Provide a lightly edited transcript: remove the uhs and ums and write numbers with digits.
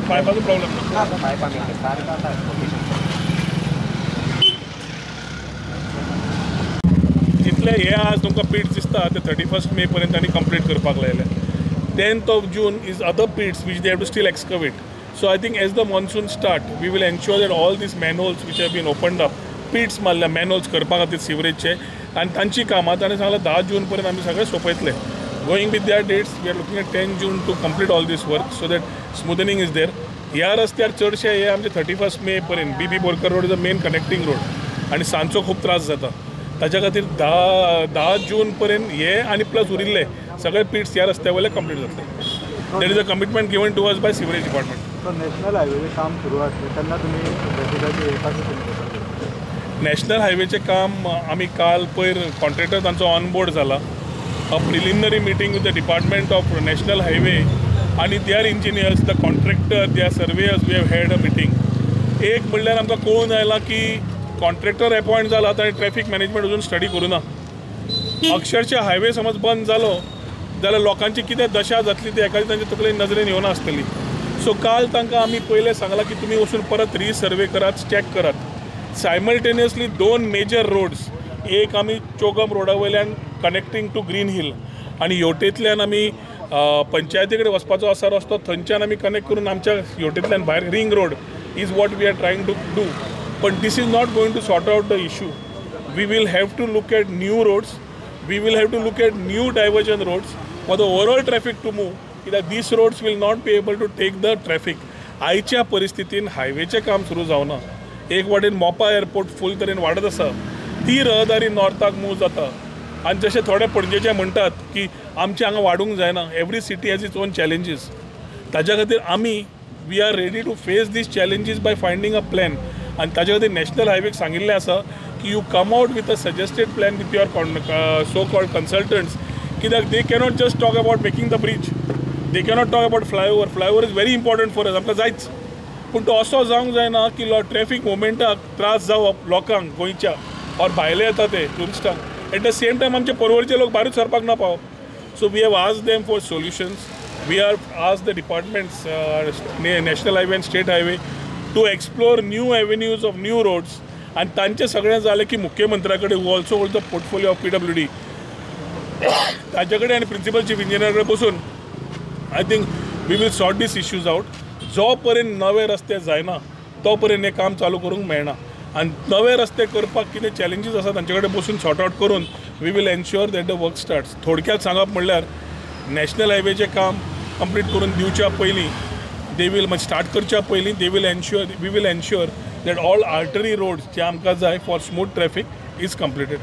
पायपाचो problem जितले हे आज तुमकां पिट्स दिसता ते 31 मे पर्यंत आनी कंप्लीट करपाक लायले. 10th June is other pits which they have to still excavate. So I think as the monsoon start, we will ensure that all these manholes which have been opened up, pits मारल्या manholes करपा खातीर सिवरेजचे आनी तांची कामां ताणें सांगलां 10 जून पर्यंत आमी सगळे सोंपयतले. Going with their dates, we are looking at 10 June to complete all this work so that smoothening is there. ह्या रस्त्यार चडशे हे आमचे 31 मे पर्यंत B B Borkar road is the main connecting road आनी सांजचो खूब त्रास जाता. ताच्या खातीर 10 जून पर्यंत हे आनी प्लस उरिल्ले सगळे पिट्स ह्या रस्त्या वयले कंप्लीट जातले. That is a commitment given to us by sewerage department. National हायवेचे काम सुरू आसलें तेन्ना नॅशनल हायवेचें काम आमी काल पयर कॉन्ट्रॅक्टर तांचो ऑन बोर्ड जाला. A preliminary meeting with the department of national highway आनी their engineers, the contractor, their surveyors, we have had a meeting. एक म्हणल्यार आमकां कळून आयलां की कॉन्ट्रॅक्टर अपॉयंट जाला ताणें ट्रॅफिक मॅनेजमेंट अजून स्टडी करूना. अक्षरशः हायवे समज बंद जालो जाल्यार लोकांची कितें दशा जातली ती एखादी तांच्या तकलेन नजरेन येवना आसतली. सो काल तांकां आमी पयलें सांगलां की तुमी वचून परत रिसर्वे करात, चॅक करात. सायमल्टेनियसली 2 मेजर रोड्स, एक आमी चोगम रोडा वयल्यान कनेक्टिंग टू ग्रीन हिल आनी हेवटेंतल्यान आमी पंचायती कडेन वचपाचो आसा रस्तो थंयच्यान आमी कनेक्ट करून आमच्या हेवटेंतल्यान भायर ring road is what we are trying to do. पण this is not going to sort out the issue. We will have to look at new roads, we will have to look at new diversion roads for the overall traffic to move, कित्याक these roads will not be able to take the traffic. आयच्या परिस्थितीन हायवेचें काम सुरू जावना. एक वाटेन मोपा airport फूल तरेन वाडत आसा, ती रहदारी नॉर्थाक मूव जाता. आनी जशें थोडे पणजेचे म्हणटात की आमचे हांगा वाडूंक जायना. Every city has its own challenges. ताच्या खातीर आमी we are ready to face these challenges by finding a plan. आनी ताच्या खातीर नॅशनल हायवेक सांगिल्लें आसा की you come out with a suggested plan with your so called consultants, कित्याक they cannot just talk about making the bridge, they cannot talk about flyover. Flyover is very important for us, आमकां जायच. पूण तो असो जावंक जायना की traffic मुवमेंटाक त्रास जावप लोकांक गोंयच्या और भायले येता ते टुरिस्टांक. एट द सेम टायम आमचे परवरचे लोक भायरूच सरपाक ना पावप. So we have asked them for solutions. We are asked the departments national highway and state highway to explore new avenues of new roads. आनी तांचें सगळें जालें की मुख्यमंत्र्या कडेन who also hold the portfolio of PWD ताचे कडेन आनी प्रिंसिपल चीफ इंजिनियर कडेन बसून I think we will sort these issues out. जो पर्यंत नवे रस्ते जायना तो पर्यंत हें काम चालू करूंक मेळना. आनी नवे रस्ते करपाक कितें चॅलेंजीस आसा तांचे कडेन बसून सॉर्ट आउट करून we will ensure that the work starts. थोडक्यात सांगप म्हणल्यार नॅशनल हायवेचें काम कंप्लीट करून दिवच्या पयलीं दे वील म्हणजे स्टार्ट करच्या पयलीं we will ensure that all artery roads जे आमकां जाय for smooth traffic is completed.